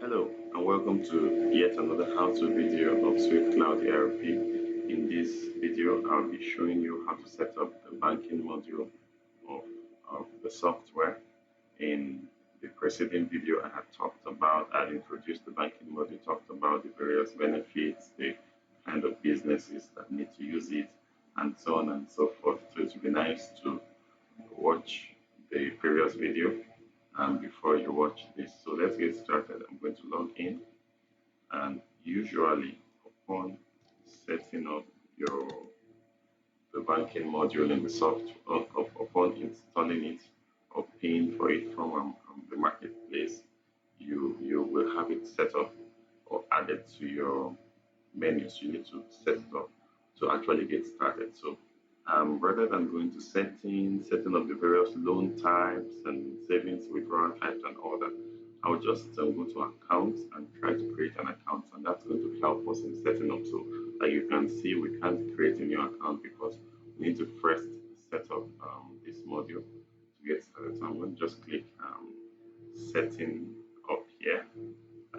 Hello and welcome to yet another how-to video of Swift Cloud ERP. In this video, I'll be showing you how to set up the banking module of, of the software. In the preceding video, I had introduced the banking module, talked about the various benefits, the kind of businesses that need to use it, and so on and so forth. So it would be nice to watch the previous video before you watch this. So let's get started. I'm going to log in, and usually upon setting up your the banking module in the software, upon installing it or paying for it from the marketplace, you will have it set up or added to your menus. You need to set it up to actually get started. So rather than going to settings, setting up the various loan types and savings withdrawal types and all that, I'll just go to accounts and try to create an account, and that's going to help us in setting up. So, like you can see, we can't create a new account because we need to first set up this module to get started. So, I'm going to just click setting up here.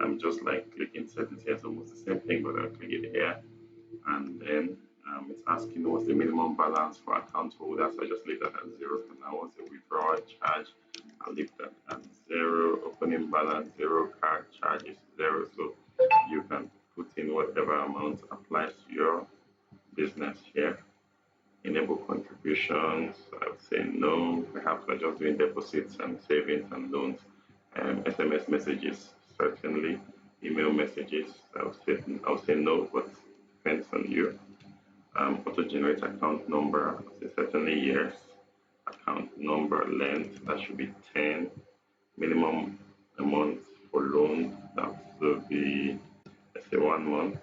I'm just like clicking settings here, it's almost the same thing, but I'll click it here, and then it's asking what's the minimum balance for account holders. So I just leave that at zero for now. What's the withdrawal charge? I'll leave that at zero. Opening balance zero. Card charges zero. So you can put in whatever amount applies to your business here. Enable contributions. I would say no. Perhaps we're just doing deposits and savings and loans. SMS messages certainly. Email messages. I would say no, but depends on you. Auto generate account number, certainly yes. Account number length, that should be 10. Minimum amount for loan, that will be, let's say, 1 month.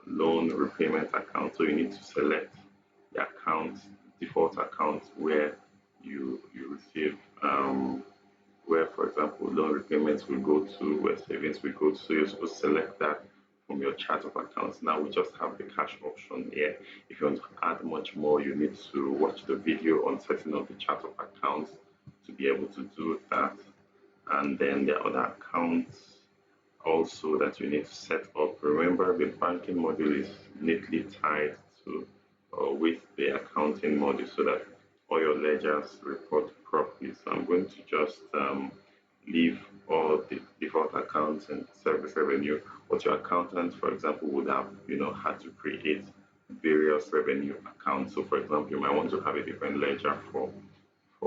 Loan repayment account, so you need to select the account, default account where you receive, where, for example, loan repayments will go to, where savings will go to. So you're supposed to select that from your chart of accounts. Now we just have the cash option here. If you want to add much more, you need to watch the video on setting up the chart of accounts to be able to do that. And then there are other accounts also that you need to set up. Remember, the banking module is neatly tied to with the accounting module so that all your ledgers report properly. So I'm going to just leave all the default accounts and service revenue. But your accountant, for example, would have had to create various revenue accounts. So, for example, you might want to have a different ledger for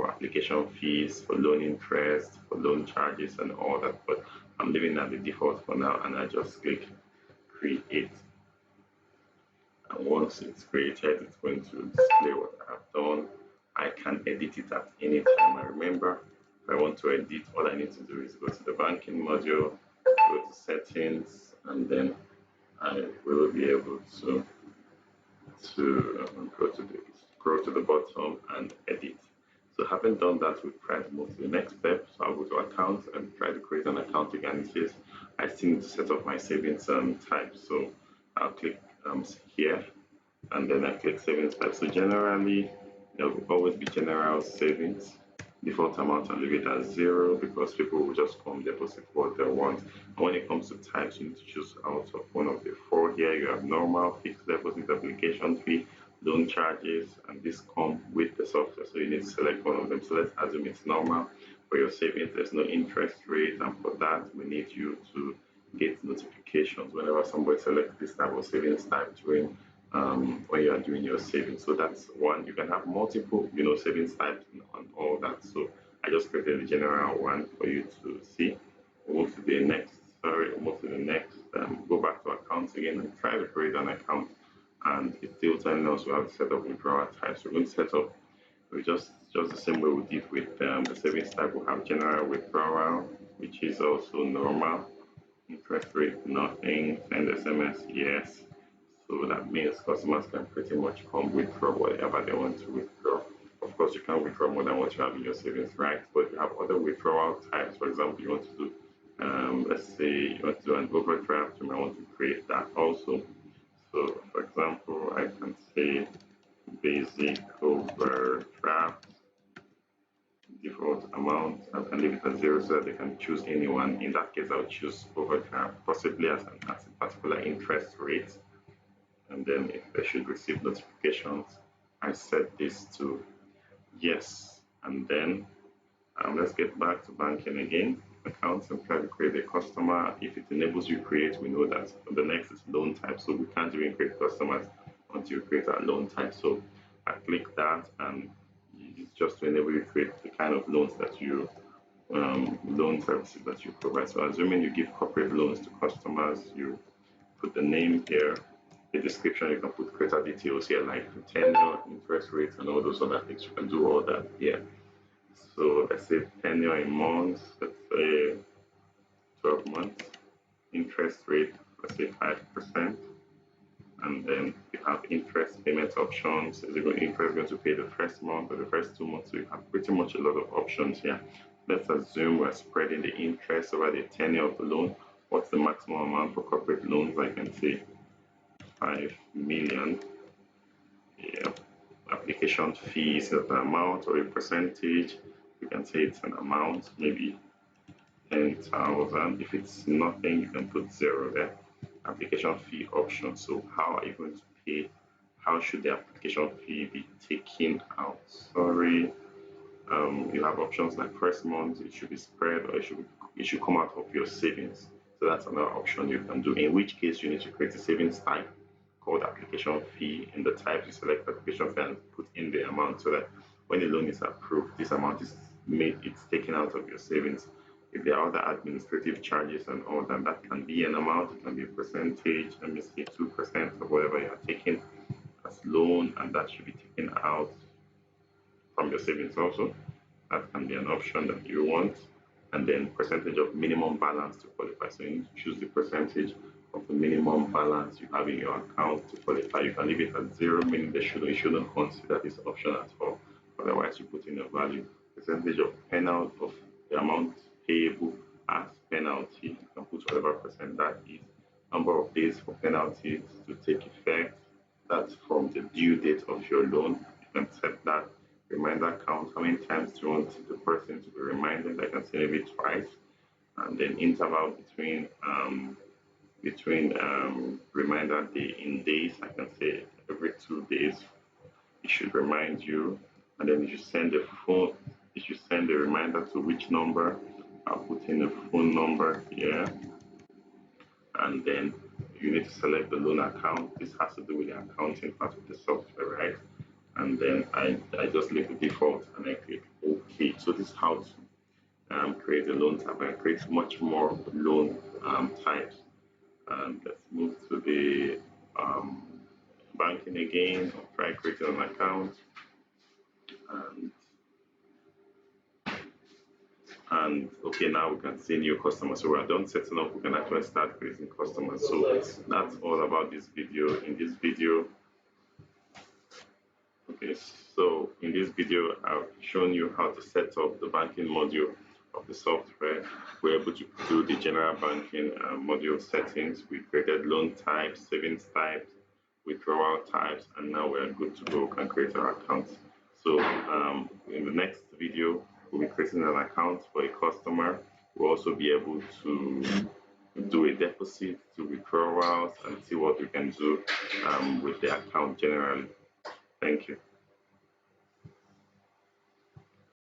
application fees, for loan interest, for loan charges, and all that. But I'm leaving at the default for now, and I just click create. And once it's created, it's going to display what I have done. I can edit it at any time. I remember if I want to edit, all I need to do is go to the banking module, go to settings, and then I will be able to scroll to the bottom and edit. So having done that, we'll try to move to the next step. So I'll go to accounts and try to create an account again. It says I still need to set up my savings type. So I'll click here, and then I click savings type. So generally, there will always be general savings. Default amount, I'll leave it at zero because people will just come deposit what they want. And when it comes to types, you need to choose out of one of the four here. You have normal, fixed deposit, application fee, loan charges, and this come with the software. So you need to select one of them. So let's assume it's normal. For your savings, there's no interest rate, and for that, we need you to get notifications whenever somebody selects this type of savings type during when you are doing your savings. So that's one. You can have multiple, savings types on all that. So I just created the general one for you to see. We'll move to the next. Sorry, we'll move to the next. Go back to accounts again and try to create an account. And it's still telling us we have to set up withdrawal types. We're going to set up we just the same way we did with the savings type. We have general withdrawal, which is also normal. Interest rate, nothing. Send SMS, yes. So that means customers can pretty much come withdraw whatever they want to withdraw. Of course, you can't withdraw more than what you have in your savings, right? But you have other withdrawal types. For example, you want to do, let's say, you want to do an overdraft, you might want to create that also. So, for example, I can say basic overdraft default amount. I can leave it at 0 so that they can choose anyone. In that case, I'll choose overdraft, possibly as a particular interest rate. And then if they should receive notifications, I set this to yes. And then let's get back to banking again. Accounts and try to create a customer. If it enables you create, we know that. The next is loan type. So we can't even create customers until you create our loan type. So I click that, and it's just to enable you to create the kind of loans that you loan services that you provide. So assuming you give corporate loans to customers, you put the name here, the description, you can put greater details here like tenure, interest rates, and all those other things. You can do all that here. So let's say tenure in months, let's say 12 months, interest rate, let's say 5%. And then you have interest payment options. Is it going to pay the first month or the first 2 months? So you have pretty much a lot of options here. Let's assume we're spreading the interest over the tenure of the loan. What's the maximum amount for corporate loans? I can say 5 million. Yeah. Application fee is an amount or a percentage. You can say it's an amount, maybe 10,000. If it's nothing, you can put 0 there. Application fee option. So how are you going to pay? How should the application fee be taken out? Sorry. You have options like first month, it should be spread, or it should come out of your savings. So that's another option you can do. In which case you need to create a savings type called application fee. In the type, you select application fee and put in the amount so that when the loan is approved, this amount is made, it's taken out of your savings. If there are other administrative charges and all that, that can be an amount, it can be a percentage, let me say 2% of whatever you are taking as loan, and that should be taken out from your savings also. That can be an option that you want. And then percentage of minimum balance to qualify. So you choose the percentage of the minimum balance you have in your account to qualify. You can leave it at 0, meaning you shouldn't consider this option at all. Otherwise, you put in a value. Percentage of penalty of the amount payable as penalty. You can put whatever percent that is. Number of days for penalties to take effect. That's from the due date of your loan. You can set that. Reminder count. How many times do you want the person to be reminded? I can say maybe twice. And then interval between reminder day in days. I can say every 2 days. It should remind you, and then you should send a reminder to which number. I'll put in the phone number here, and then you need to select the loan account. This has to do with the accounting part of the software, right? And then I just leave the default and I click OK. So this is how to create a loan type. I create much more loan types. And let's move to the banking again. I'll try creating an account. And okay, now we can see new customers. So we're done setting up, we can actually start creating customers. So that's all about this video. In this video, okay, so in this video, I've shown you how to set up the banking module of the software. We're able to do the general banking module settings. We created loan types, savings types, withdrawal types, and now we're good to go. We can create our accounts. So in the next video, we'll be creating an account for a customer. We'll also be able to do a deposit, to withdrawals, and see what we can do with the account generally. Thank you.